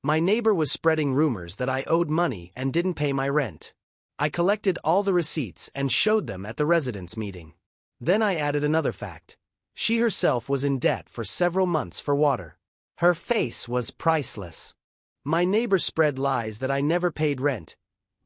My neighbor was spreading rumors that I owed money and didn't pay my rent. I collected all the receipts and showed them at the residents' meeting. Then I added another fact. She herself was in debt for several months for water. Her face was priceless. My neighbor spread lies that I never paid rent,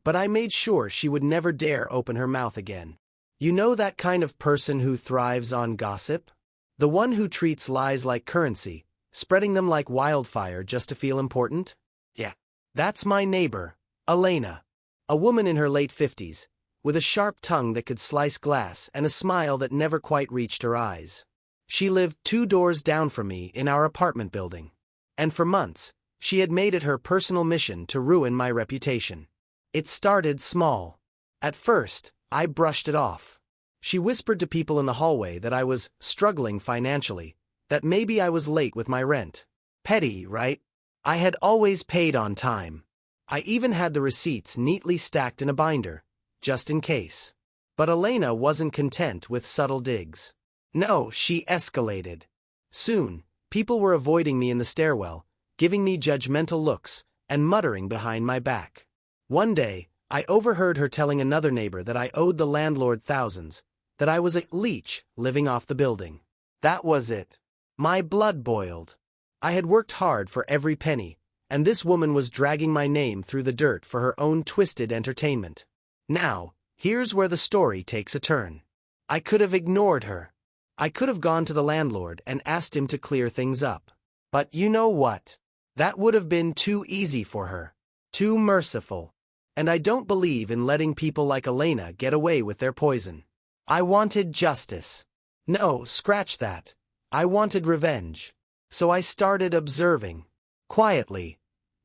but I made sure she would never dare open her mouth again. You know that kind of person who thrives on gossip? The one who treats lies like currency, spreading them like wildfire just to feel important? Yeah. That's my neighbor, Elena. A woman in her late 50s, with a sharp tongue that could slice glass and a smile that never quite reached her eyes. She lived 2 doors down from me in our apartment building. And for months, she had made it her personal mission to ruin my reputation. It started small. At first, I brushed it off. She whispered to people in the hallway that I was struggling financially, that maybe I was late with my rent. Petty, right? I had always paid on time. I even had the receipts neatly stacked in a binder, just in case. But Elena wasn't content with subtle digs. No, she escalated. Soon, people were avoiding me in the stairwell, giving me judgmental looks, and muttering behind my back. One day, I overheard her telling another neighbor that I owed the landlord thousands, that I was a leech living off the building. That was it. My blood boiled. I had worked hard for every penny, and this woman was dragging my name through the dirt for her own twisted entertainment. Now, here's where the story takes a turn. I could have ignored her. I could have gone to the landlord and asked him to clear things up. But you know what? That would have been too easy for her. Too merciful. And I don't believe in letting people like Elena get away with their poison. I wanted justice. No, scratch that. I wanted revenge. So I started observing. Quietly.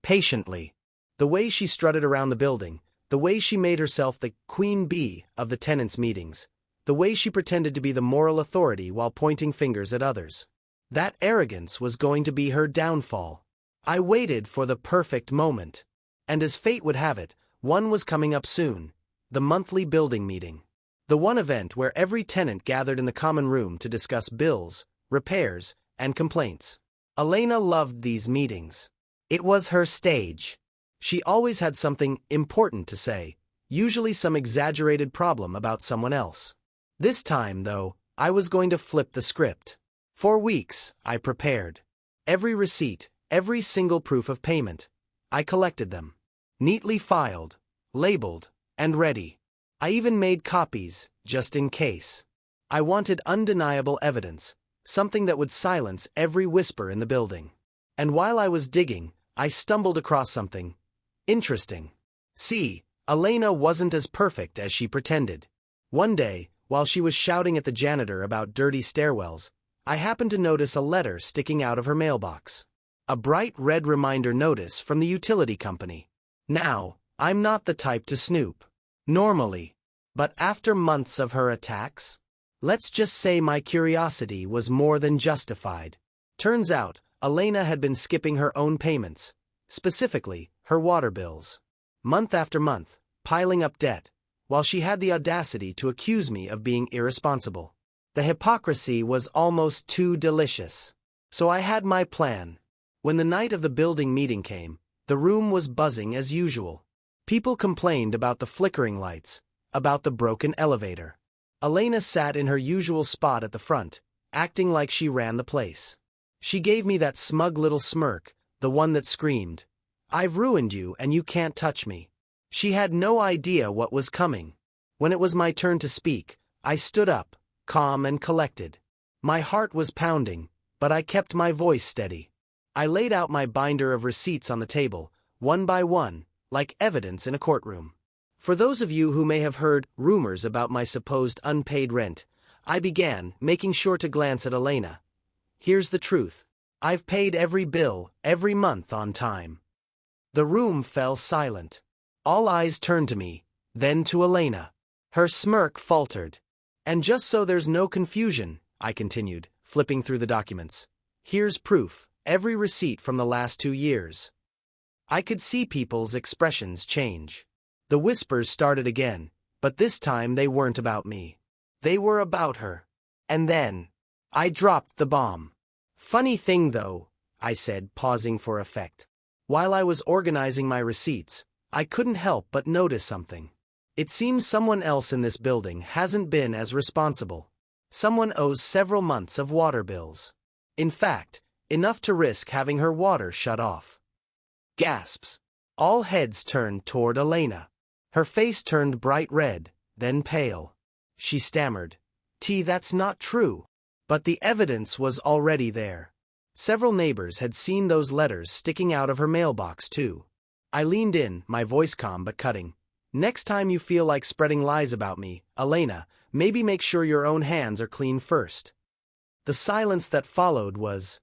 Patiently. The way she strutted around the building, the way she made herself the queen bee of the tenants' meetings, the way she pretended to be the moral authority while pointing fingers at others. That arrogance was going to be her downfall. I waited for the perfect moment. And as fate would have it, one was coming up soon. The monthly building meeting. The one event where every tenant gathered in the common room to discuss bills, repairs, and complaints. Elena loved these meetings. It was her stage. She always had something important to say, usually some exaggerated problem about someone else. This time, though, I was going to flip the script. For weeks, I prepared. Every receipt, every single proof of payment. I collected them. Neatly filed, labeled, and ready. I even made copies, just in case. I wanted undeniable evidence, something that would silence every whisper in the building. And while I was digging, I stumbled across something interesting. See, Elena wasn't as perfect as she pretended. One day, while she was shouting at the janitor about dirty stairwells, I happened to notice a letter sticking out of her mailbox. A bright red reminder notice from the utility company. Now, I'm not the type to snoop. Normally. But after months of her attacks, let's just say my curiosity was more than justified. Turns out, Elena had been skipping her own payments, specifically, her water bills. Month after month, piling up debt, while she had the audacity to accuse me of being irresponsible. The hypocrisy was almost too delicious. So I had my plan. When the night of the building meeting came, the room was buzzing as usual. People complained about the flickering lights, about the broken elevator. Elena sat in her usual spot at the front, acting like she ran the place. She gave me that smug little smirk, the one that screamed, "I've ruined you and you can't touch me." She had no idea what was coming. When it was my turn to speak, I stood up, calm and collected. My heart was pounding, but I kept my voice steady. I laid out my binder of receipts on the table, one by one, like evidence in a courtroom. For those of you who may have heard rumors about my supposed unpaid rent, I began, making sure to glance at Elena. Here's the truth. I've paid every bill, every month on time. The room fell silent. All eyes turned to me, then to Elena. Her smirk faltered. And just so there's no confusion, I continued, flipping through the documents. Here's proof, every receipt from the last 2 years. I could see people's expressions change. The whispers started again, but this time they weren't about me. They were about her. And then, I dropped the bomb. Funny thing though, I said, pausing for effect. While I was organizing my receipts, I couldn't help but notice something. It seems someone else in this building hasn't been as responsible. Someone owes several months of water bills. In fact, enough to risk having her water shut off. Gasps. All heads turned toward Elena. Her face turned bright red, then pale. She stammered, That's not true." But the evidence was already there. Several neighbors had seen those letters sticking out of her mailbox too. I leaned in, my voice calm but cutting. "Next time you feel like spreading lies about me, Elena, maybe make sure your own hands are clean first." The silence that followed was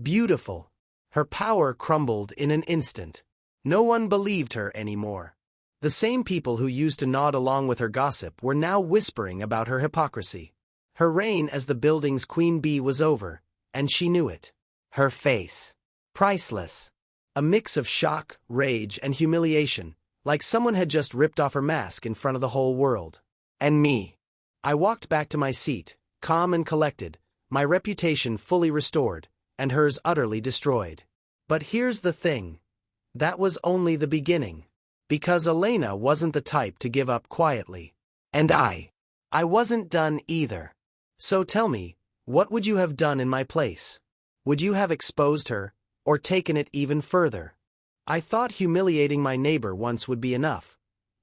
beautiful. Her power crumbled in an instant. No one believed her anymore. The same people who used to nod along with her gossip were now whispering about her hypocrisy. Her reign as the building's queen bee was over, and she knew it. Her face. Priceless. A mix of shock, rage, and humiliation, like someone had just ripped off her mask in front of the whole world. And me. I walked back to my seat, calm and collected, my reputation fully restored, and hers utterly destroyed. But here's the thing. That was only the beginning. Because Elena wasn't the type to give up quietly. And I wasn't done either. So tell me, what would you have done in my place? Would you have exposed her, or taken it even further? I thought humiliating my neighbor once would be enough.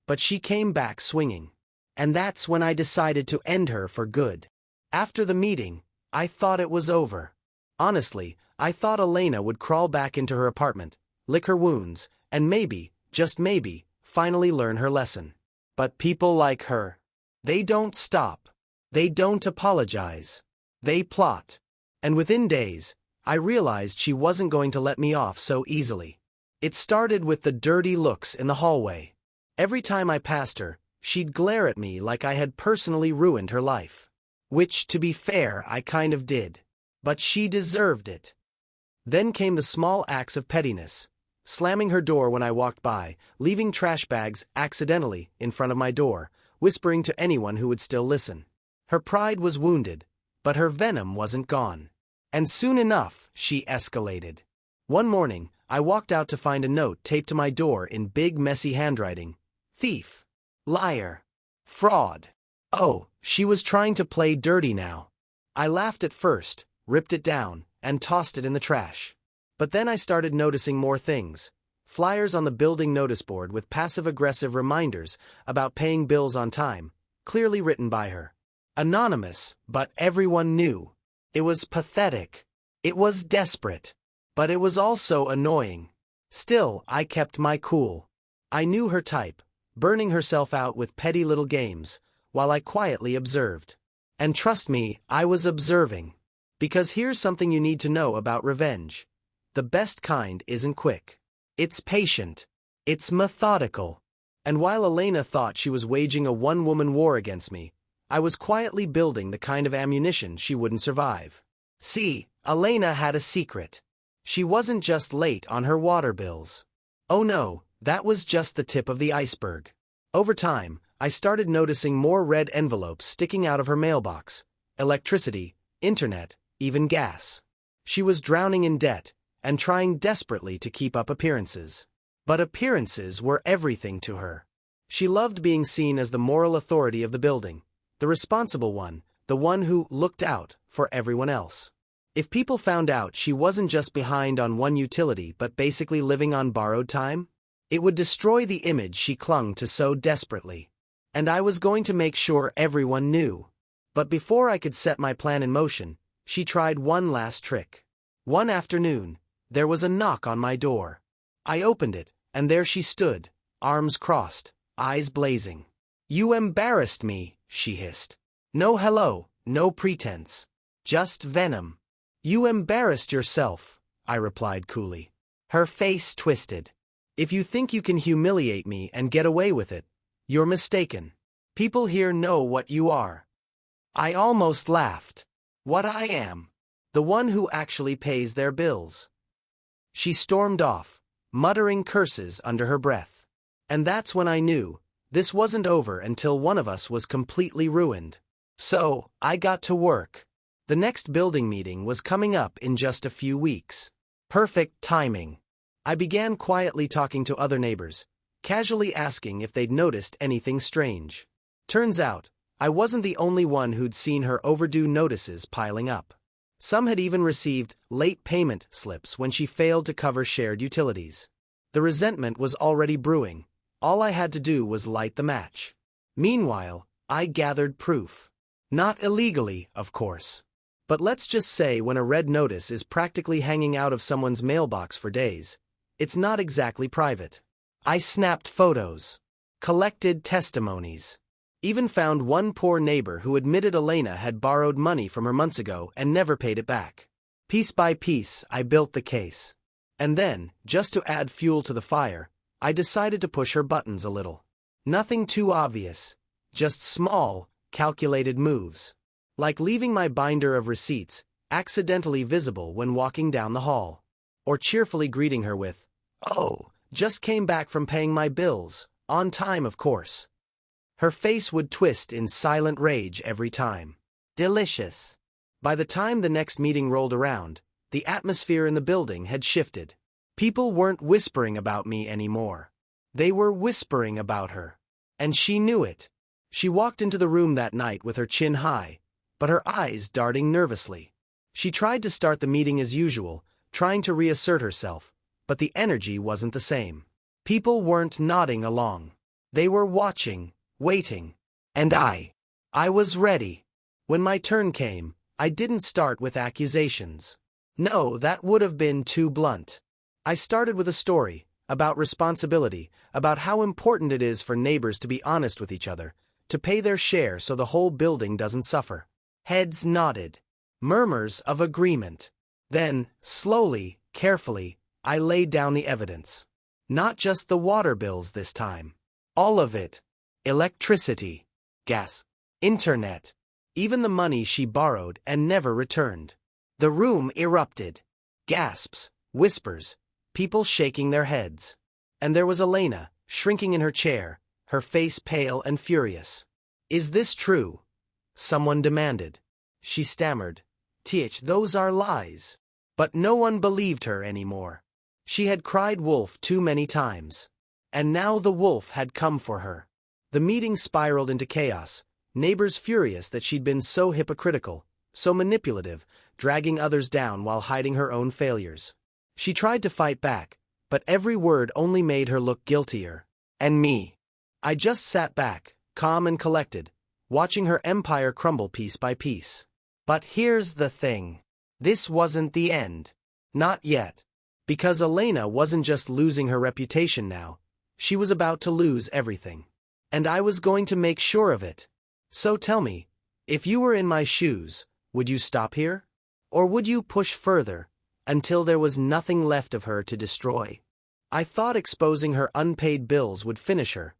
But she came back swinging. And that's when I decided to end her for good. After the meeting, I thought it was over. Honestly, I thought Elena would crawl back into her apartment, lick her wounds, and maybe, just maybe, finally learn her lesson. But people like her, they don't stop. They don't apologize. They plot. And within days, I realized she wasn't going to let me off so easily. It started with the dirty looks in the hallway. Every time I passed her, she'd glare at me like I had personally ruined her life. Which, to be fair, I kind of did. But she deserved it. Then came the small acts of pettiness. Slamming her door when I walked by, leaving trash bags accidentally in front of my door, whispering to anyone who would still listen. Her pride was wounded, but her venom wasn't gone. And soon enough, she escalated. One morning, I walked out to find a note taped to my door in big messy handwriting. Thief. Liar. Fraud. Oh, she was trying to play dirty now. I laughed at first, ripped it down, and tossed it in the trash. But then I started noticing more things. Flyers on the building notice board with passive-aggressive reminders about paying bills on time, clearly written by her. Anonymous, but everyone knew. It was pathetic. It was desperate. But it was also annoying. Still, I kept my cool. I knew her type, burning herself out with petty little games, while I quietly observed. And trust me, I was observing. Because here's something you need to know about revenge. The best kind isn't quick. It's patient. It's methodical. And while Elena thought she was waging a one-woman war against me, I was quietly building the kind of ammunition she wouldn't survive. See, Elena had a secret. She wasn't just late on her water bills. Oh no, that was just the tip of the iceberg. Over time, I started noticing more red envelopes sticking out of her mailbox. Electricity, internet, even gas. She was drowning in debt, and trying desperately to keep up appearances. But appearances were everything to her. She loved being seen as the moral authority of the building. The responsible one, the one who looked out for everyone else. If people found out she wasn't just behind on one utility but basically living on borrowed time, it would destroy the image she clung to so desperately. And I was going to make sure everyone knew. But before I could set my plan in motion, she tried one last trick. One afternoon, there was a knock on my door. I opened it, and there she stood, arms crossed, eyes blazing. "You embarrassed me," she hissed. "No hello, no pretense. Just venom." "You embarrassed yourself," I replied coolly. Her face twisted. "If you think you can humiliate me and get away with it, you're mistaken. People here know what you are." I almost laughed. What I am. The one who actually pays their bills. She stormed off, muttering curses under her breath. And that's when I knew, this wasn't over until one of us was completely ruined. So, I got to work. The next building meeting was coming up in just a few weeks. Perfect timing. I began quietly talking to other neighbors, casually asking if they'd noticed anything strange. Turns out, I wasn't the only one who'd seen her overdue notices piling up. Some had even received late payment slips when she failed to cover shared utilities. The resentment was already brewing. All I had to do was light the match. Meanwhile, I gathered proof. Not illegally, of course. But let's just say when a red notice is practically hanging out of someone's mailbox for days, it's not exactly private. I snapped photos, collected testimonies, even found one poor neighbor who admitted Elena had borrowed money from her months ago and never paid it back. Piece by piece, I built the case. And then, just to add fuel to the fire, I decided to push her buttons a little. Nothing too obvious, just small, calculated moves. Like leaving my binder of receipts accidentally visible when walking down the hall. Or cheerfully greeting her with, "Oh, just came back from paying my bills, on time of course." Her face would twist in silent rage every time. Delicious. By the time the next meeting rolled around, the atmosphere in the building had shifted. People weren't whispering about me anymore. They were whispering about her. And she knew it. She walked into the room that night with her chin high, but her eyes darting nervously. She tried to start the meeting as usual, trying to reassert herself, but the energy wasn't the same. People weren't nodding along. They were watching, waiting. And I was ready. When my turn came, I didn't start with accusations. No, that would have been too blunt. I started with a story, about responsibility, about how important it is for neighbors to be honest with each other, to pay their share so the whole building doesn't suffer. Heads nodded. Murmurs of agreement. Then, slowly, carefully, I laid down the evidence. Not just the water bills this time. All of it. Electricity, gas, internet, even the money she borrowed and never returned. The room erupted. Gasps, whispers, people shaking their heads. And there was Elena, shrinking in her chair, her face pale and furious. "Is this true?" someone demanded. She stammered, "Tch, those are lies." But no one believed her anymore. She had cried wolf too many times. And now the wolf had come for her. The meeting spiraled into chaos, neighbors furious that she'd been so hypocritical, so manipulative, dragging others down while hiding her own failures. She tried to fight back, but every word only made her look guiltier. And me. I just sat back, calm and collected, watching her empire crumble piece by piece. But here's the thing. This wasn't the end. Not yet. Because Elena wasn't just losing her reputation now, she was about to lose everything. And I was going to make sure of it. So tell me, if you were in my shoes, would you stop here? Or would you push further, until there was nothing left of her to destroy? I thought exposing her unpaid bills would finish her,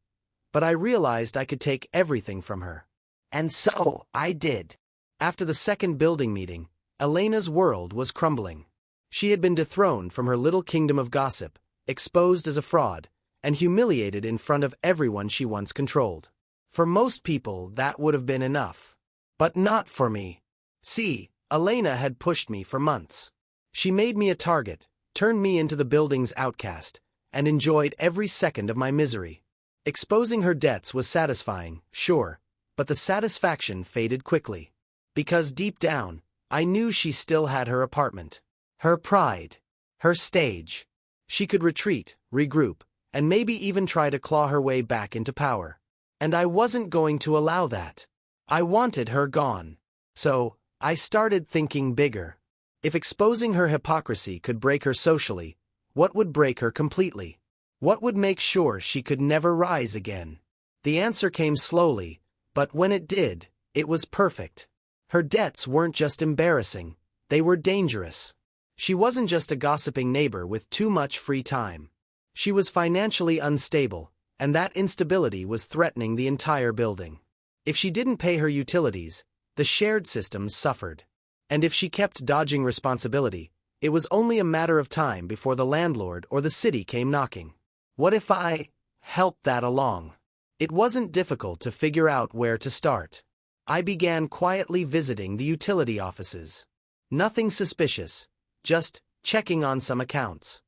but I realized I could take everything from her. And so, I did. After the second building meeting, Elena's world was crumbling. She had been dethroned from her little kingdom of gossip, exposed as a fraud, and humiliated in front of everyone she once controlled. For most people, that would have been enough. But not for me. See, Elena had pushed me for months. She made me a target, turned me into the building's outcast, and enjoyed every second of my misery. Exposing her debts was satisfying, sure, but the satisfaction faded quickly. Because deep down, I knew she still had her apartment. Her pride. Her stage. She could retreat, regroup, and maybe even try to claw her way back into power. And I wasn't going to allow that. I wanted her gone. So, I started thinking bigger. If exposing her hypocrisy could break her socially, what would break her completely? What would make sure she could never rise again? The answer came slowly, but when it did, it was perfect. Her debts weren't just embarrassing, they were dangerous. She wasn't just a gossiping neighbor with too much free time. She was financially unstable, and that instability was threatening the entire building. If she didn't pay her utilities, the shared systems suffered. And if she kept dodging responsibility, it was only a matter of time before the landlord or the city came knocking. What if I helped that along? It wasn't difficult to figure out where to start. I began quietly visiting the utility offices. Nothing suspicious, just checking on some accounts.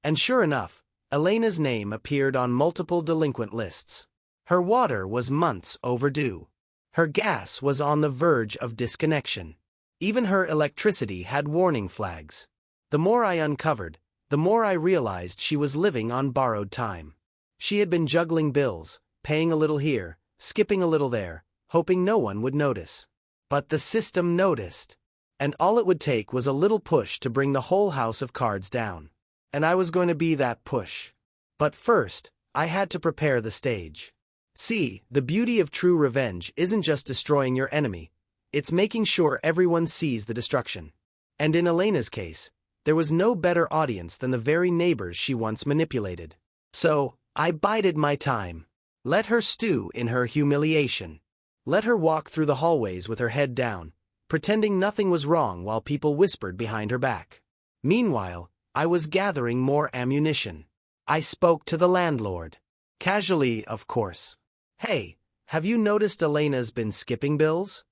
And sure enough, Elena's name appeared on multiple delinquent lists. Her water was months overdue. Her gas was on the verge of disconnection. Even her electricity had warning flags. The more I uncovered, the more I realized she was living on borrowed time. She had been juggling bills, paying a little here, skipping a little there, hoping no one would notice. But the system noticed. And all it would take was a little push to bring the whole house of cards down. And I was going to be that push. But first, I had to prepare the stage. See, the beauty of true revenge isn't just destroying your enemy, it's making sure everyone sees the destruction. And in Elena's case, there was no better audience than the very neighbors she once manipulated. So, I bided my time. Let her stew in her humiliation. Let her walk through the hallways with her head down, pretending nothing was wrong while people whispered behind her back. Meanwhile, I was gathering more ammunition. I spoke to the landlord. Casually, of course. Hey, have you noticed Elena's been skipping bills?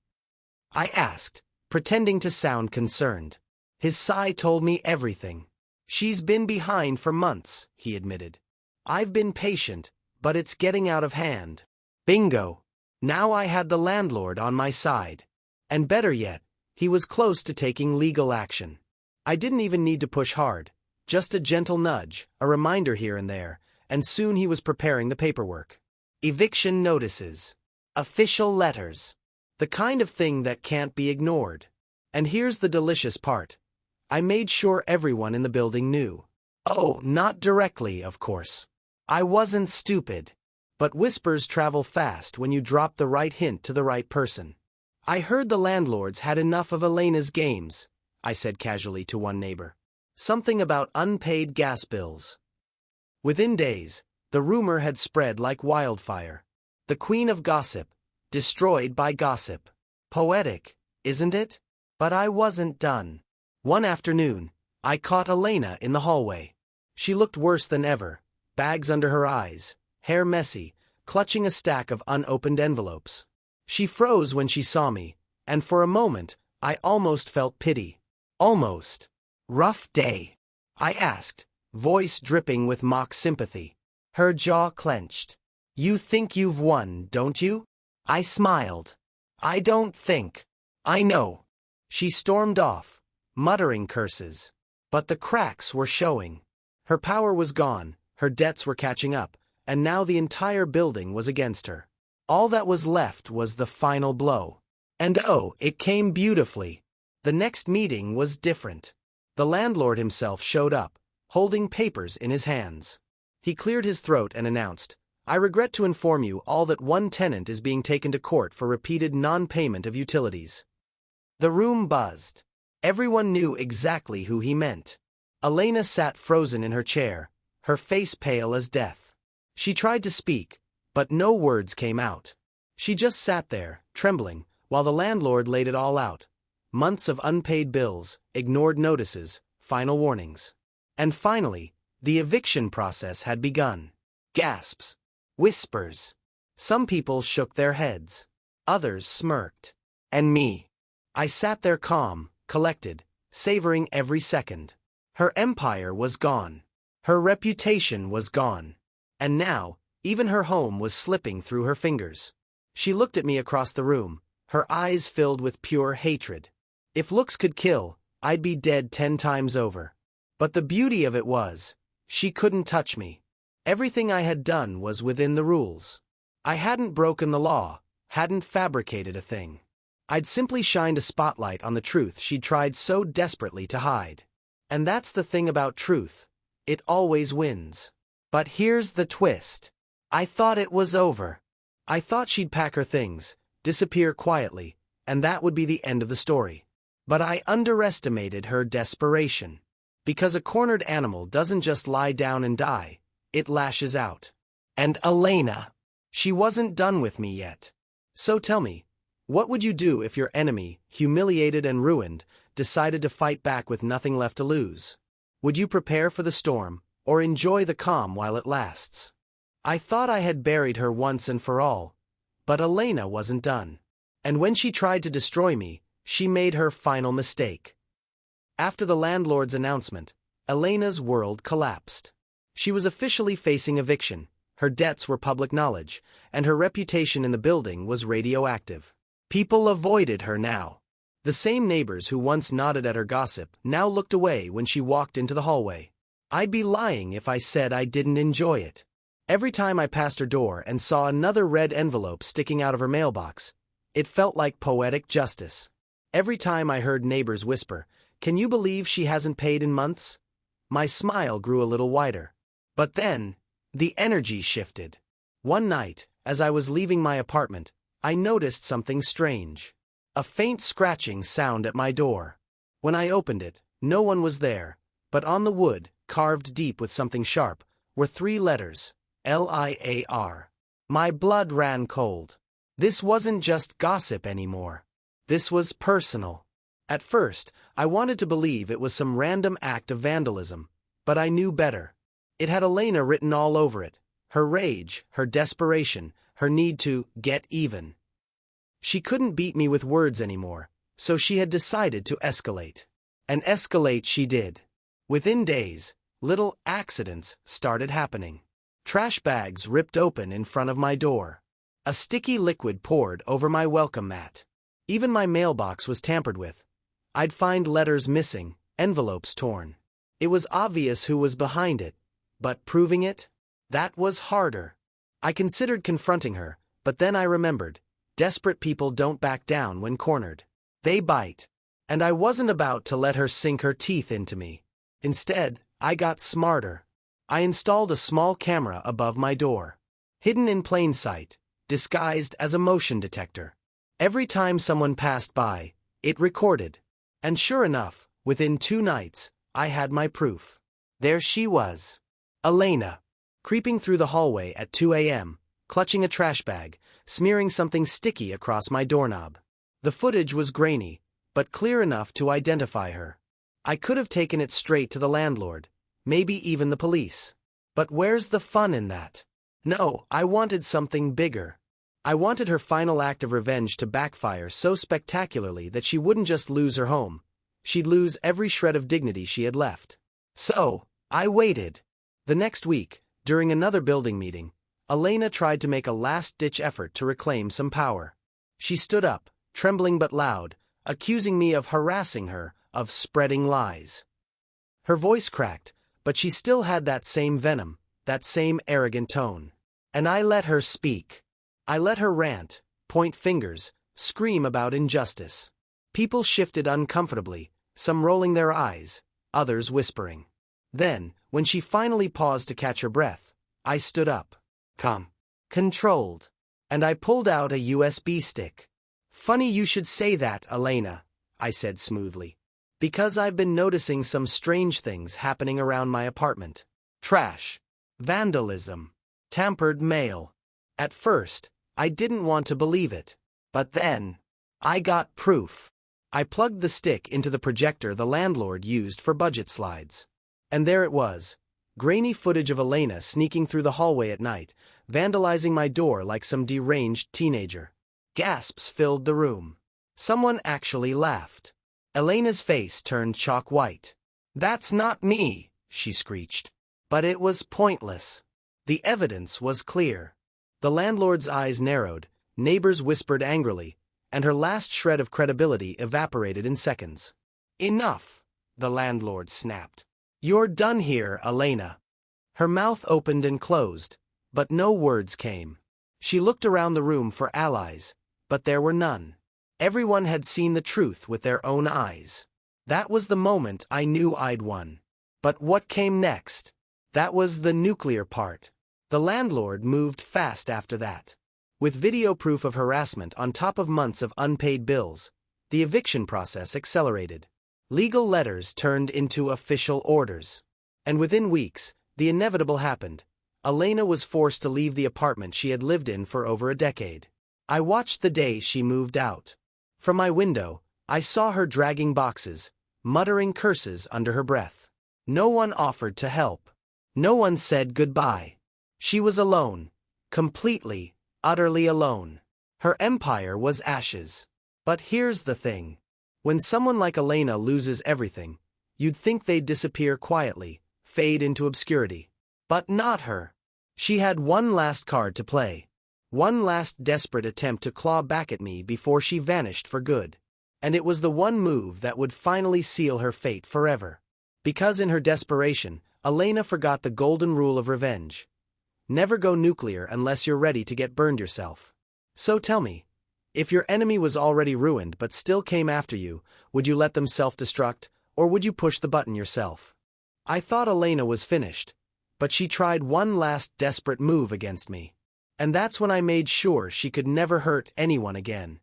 I asked, pretending to sound concerned. His sigh told me everything. She's been behind for months, he admitted. I've been patient, but it's getting out of hand. Bingo! Now I had the landlord on my side. And better yet, he was close to taking legal action. I didn't even need to push hard, just a gentle nudge, a reminder here and there, and soon he was preparing the paperwork. Eviction notices. Official letters. The kind of thing that can't be ignored. And here's the delicious part. I made sure everyone in the building knew. Oh, not directly, of course. I wasn't stupid. But whispers travel fast when you drop the right hint to the right person. I heard the landlords had enough of Elena's games, I said casually to one neighbor. Something about unpaid gas bills. Within days, the rumor had spread like wildfire. The queen of gossip, destroyed by gossip. Poetic, isn't it? But I wasn't done. One afternoon, I caught Elena in the hallway. She looked worse than ever, bags under her eyes, hair messy, clutching a stack of unopened envelopes. She froze when she saw me, and for a moment, I almost felt pity. Almost. Rough day? I asked, voice dripping with mock sympathy. Her jaw clenched. You think you've won, don't you? I smiled. I don't think. I know. She stormed off, muttering curses. But the cracks were showing. Her power was gone, her debts were catching up, and now the entire building was against her. All that was left was the final blow. And oh, it came beautifully. The next meeting was different. The landlord himself showed up, holding papers in his hands. He cleared his throat and announced, I regret to inform you all that one tenant is being taken to court for repeated non-payment of utilities. The room buzzed. Everyone knew exactly who he meant. Elena sat frozen in her chair, her face pale as death. She tried to speak, but no words came out. She just sat there, trembling, while the landlord laid it all out. Months of unpaid bills, ignored notices, final warnings. And finally, the eviction process had begun. Gasps. Whispers. Some people shook their heads. Others smirked. And me. I sat there calm, collected, savoring every second. Her empire was gone. Her reputation was gone. And now, even her home was slipping through her fingers. She looked at me across the room, her eyes filled with pure hatred. If looks could kill, I'd be dead 10 times over. But the beauty of it was, she couldn't touch me. Everything I had done was within the rules. I hadn't broken the law, hadn't fabricated a thing. I'd simply shined a spotlight on the truth she'd tried so desperately to hide. And that's the thing about truth. It always wins. But here's the twist. I thought it was over. I thought she'd pack her things, disappear quietly, and that would be the end of the story. But I underestimated her desperation. Because a cornered animal doesn't just lie down and die, it lashes out. And Elena, she wasn't done with me yet. So tell me, what would you do if your enemy, humiliated and ruined, decided to fight back with nothing left to lose? Would you prepare for the storm, or enjoy the calm while it lasts? I thought I had buried her once and for all, but Elena wasn't done. And when she tried to destroy me, she made her final mistake. After the landlord's announcement, Elena's world collapsed. She was officially facing eviction, her debts were public knowledge, and her reputation in the building was radioactive. People avoided her now. The same neighbors who once nodded at her gossip now looked away when she walked into the hallway. I'd be lying if I said I didn't enjoy it. Every time I passed her door and saw another red envelope sticking out of her mailbox, it felt like poetic justice. Every time I heard neighbors whisper, "Can you believe she hasn't paid in months?" my smile grew a little wider. But then, the energy shifted. One night, as I was leaving my apartment, I noticed something strange. A faint scratching sound at my door. When I opened it, no one was there, but on the wood, carved deep with something sharp, were 3 letters, L-I-A-R. My blood ran cold. This wasn't just gossip anymore. This was personal. At first, I wanted to believe it was some random act of vandalism, but I knew better. It had Elena written all over it, her rage, her desperation, her need to get even. She couldn't beat me with words anymore, so she had decided to escalate. And escalate she did. Within days, little accidents started happening. Trash bags ripped open in front of my door. A sticky liquid poured over my welcome mat. Even my mailbox was tampered with. I'd find letters missing, envelopes torn. It was obvious who was behind it, but proving it? That was harder. I considered confronting her, but then I remembered, desperate people don't back down when cornered. They bite. And I wasn't about to let her sink her teeth into me. Instead, I got smarter. I installed a small camera above my door. Hidden in plain sight, disguised as a motion detector. Every time someone passed by, it recorded. And sure enough, within 2 nights, I had my proof. There she was. Elena. Creeping through the hallway at 2 a.m., clutching a trash bag, smearing something sticky across my doorknob. The footage was grainy, but clear enough to identify her. I could have taken it straight to the landlord, maybe even the police. But where's the fun in that? No, I wanted something bigger. I wanted her final act of revenge to backfire so spectacularly that she wouldn't just lose her home, she'd lose every shred of dignity she had left. So, I waited. The next week, during another building meeting, Elena tried to make a last-ditch effort to reclaim some power. She stood up, trembling but loud, accusing me of harassing her, of spreading lies. Her voice cracked, but she still had that same venom, that same arrogant tone. And I let her speak. I let her rant, point fingers, scream about injustice. People shifted uncomfortably, some rolling their eyes, others whispering. Then, when she finally paused to catch her breath, I stood up. Calm. Controlled. And I pulled out a USB stick. "Funny you should say that, Elena," I said smoothly. "Because I've been noticing some strange things happening around my apartment. Trash. Vandalism. Tampered mail. At first, I didn't want to believe it. But then, I got proof." I plugged the stick into the projector the landlord used for budget slides. And there it was. Grainy footage of Elena sneaking through the hallway at night, vandalizing my door like some deranged teenager. Gasps filled the room. Someone actually laughed. Elena's face turned chalk white. "That's not me," she screeched. But it was pointless. The evidence was clear. The landlord's eyes narrowed, neighbors whispered angrily, and her last shred of credibility evaporated in seconds. "Enough," the landlord snapped. "You're done here, Elena." Her mouth opened and closed, but no words came. She looked around the room for allies, but there were none. Everyone had seen the truth with their own eyes. That was the moment I knew I'd won. But what came next? That was the nuclear part. The landlord moved fast after that. With video proof of harassment on top of months of unpaid bills, the eviction process accelerated. Legal letters turned into official orders. And within weeks, the inevitable happened. Elena was forced to leave the apartment she had lived in for over a decade. I watched the day she moved out. From my window, I saw her dragging boxes, muttering curses under her breath. No one offered to help. No one said goodbye. She was alone. Completely, utterly alone. Her empire was ashes. But here's the thing. When someone like Elena loses everything, You'd think they'd disappear quietly, fade into obscurity. But not her. She had one last card to play. One last desperate attempt to claw back at me before she vanished for good. And it was the one move that would finally seal her fate forever. Because in her desperation, Elena forgot the golden rule of revenge. Never go nuclear unless you're ready to get burned yourself. So tell me, if your enemy was already ruined but still came after you, would you let them self-destruct, or would you push the button yourself? I thought Elena was finished, but she tried one last desperate move against me. And that's when I made sure she could never hurt anyone again.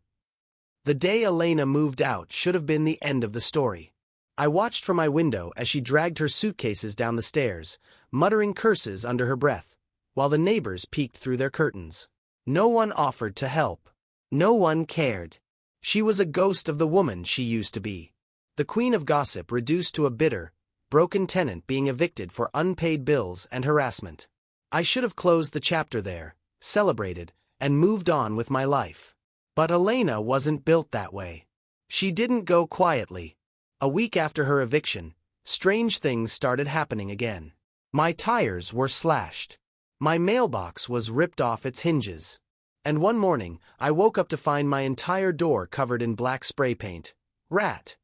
The day Elena moved out should have been the end of the story. I watched from my window as she dragged her suitcases down the stairs, muttering curses under her breath, while the neighbors peeked through their curtains. No one offered to help. No one cared. She was a ghost of the woman she used to be. The queen of gossip reduced to a bitter, broken tenant being evicted for unpaid bills and harassment. I should have closed the chapter there, celebrated, and moved on with my life. But Elena wasn't built that way. She didn't go quietly. A week after her eviction, strange things started happening again. My tires were slashed. My mailbox was ripped off its hinges. And one morning, I woke up to find my entire door covered in black spray paint. Rat.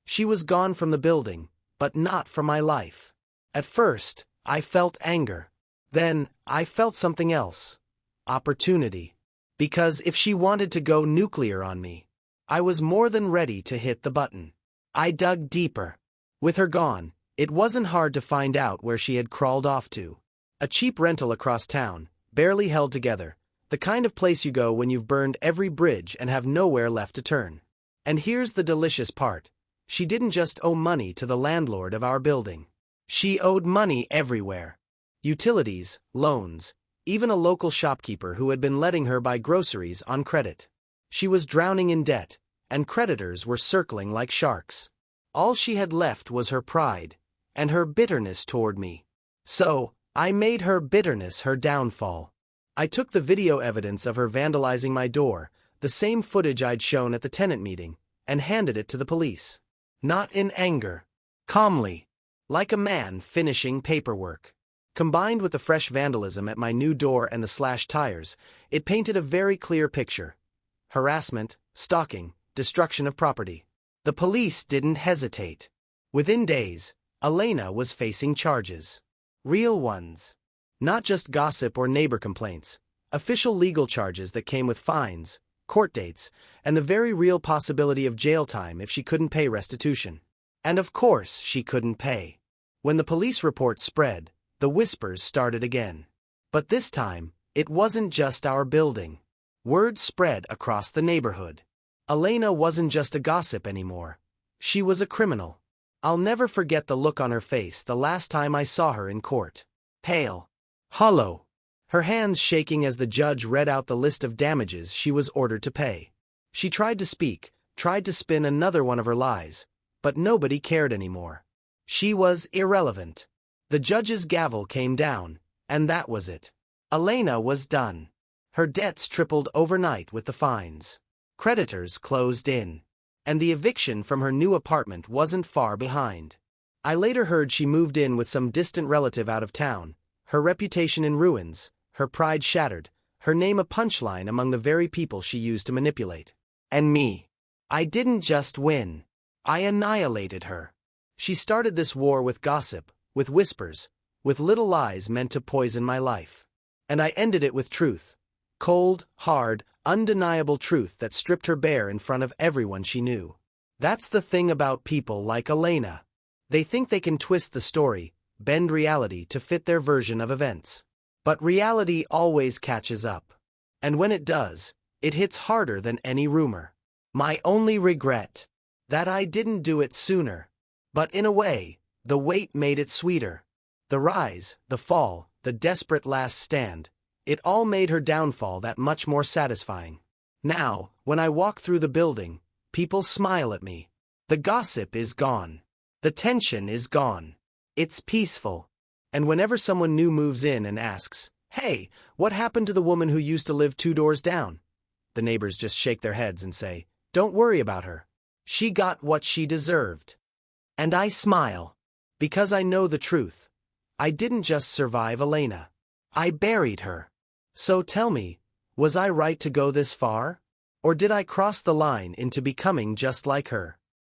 She was gone from the building, but not from my life. At first, I felt anger. Then, I felt something else. Opportunity. Because if she wanted to go nuclear on me, I was more than ready to hit the button. I dug deeper. With her gone, it wasn't hard to find out where she had crawled off to. A cheap rental across town, barely held together, the kind of place you go when you've burned every bridge and have nowhere left to turn. And here's the delicious part. She didn't just owe money to the landlord of our building. She owed money everywhere. Utilities, loans, even a local shopkeeper who had been letting her buy groceries on credit. She was drowning in debt, and creditors were circling like sharks. All she had left was her pride, and her bitterness toward me. So, I made her bitterness her downfall. I took the video evidence of her vandalizing my door, the same footage I'd shown at the tenant meeting, and handed it to the police. Not in anger. Calmly. Like a man finishing paperwork. Combined with the fresh vandalism at my new door and the slashed tires, it painted a very clear picture. Harassment, stalking, destruction of property. The police didn't hesitate. Within days, Elena was facing charges. Real ones. Not just gossip or neighbor complaints. Official legal charges that came with fines, court dates, and the very real possibility of jail time if she couldn't pay restitution. And of course she couldn't pay. When the police report spread, the whispers started again. But this time, it wasn't just our building. Word spread across the neighborhood. Elena wasn't just a gossip anymore. She was a criminal. I'll never forget the look on her face the last time I saw her in court. Pale. Hollow. Her hands shaking as the judge read out the list of damages she was ordered to pay. She tried to speak, tried to spin another one of her lies, but nobody cared anymore. She was irrelevant. The judge's gavel came down, and that was it. Elena was done. Her debts tripled overnight with the fines. Creditors closed in. And the eviction from her new apartment wasn't far behind. I later heard she moved in with some distant relative out of town, her reputation in ruins, her pride shattered, her name a punchline among the very people she used to manipulate. And me. I didn't just win. I annihilated her. She started this war with gossip, with whispers, with little lies meant to poison my life. And I ended it with truth. Cold, hard, undeniable truth that stripped her bare in front of everyone she knew. That's the thing about people like Elena. They think they can twist the story, bend reality to fit their version of events. But reality always catches up. And when it does, it hits harder than any rumor. My only regret? That I didn't do it sooner. But in a way, the wait made it sweeter. The rise, the fall, the desperate last stand, it all made her downfall that much more satisfying. Now, when I walk through the building, people smile at me. The gossip is gone. The tension is gone. It's peaceful. And whenever someone new moves in and asks, "Hey, what happened to the woman who used to live 2 doors down?" the neighbors just shake their heads and say, "Don't worry about her. She got what she deserved." And I smile. Because I know the truth. I didn't just survive Elena. I buried her. So tell me, was I right to go this far? Or did I cross the line into becoming just like her?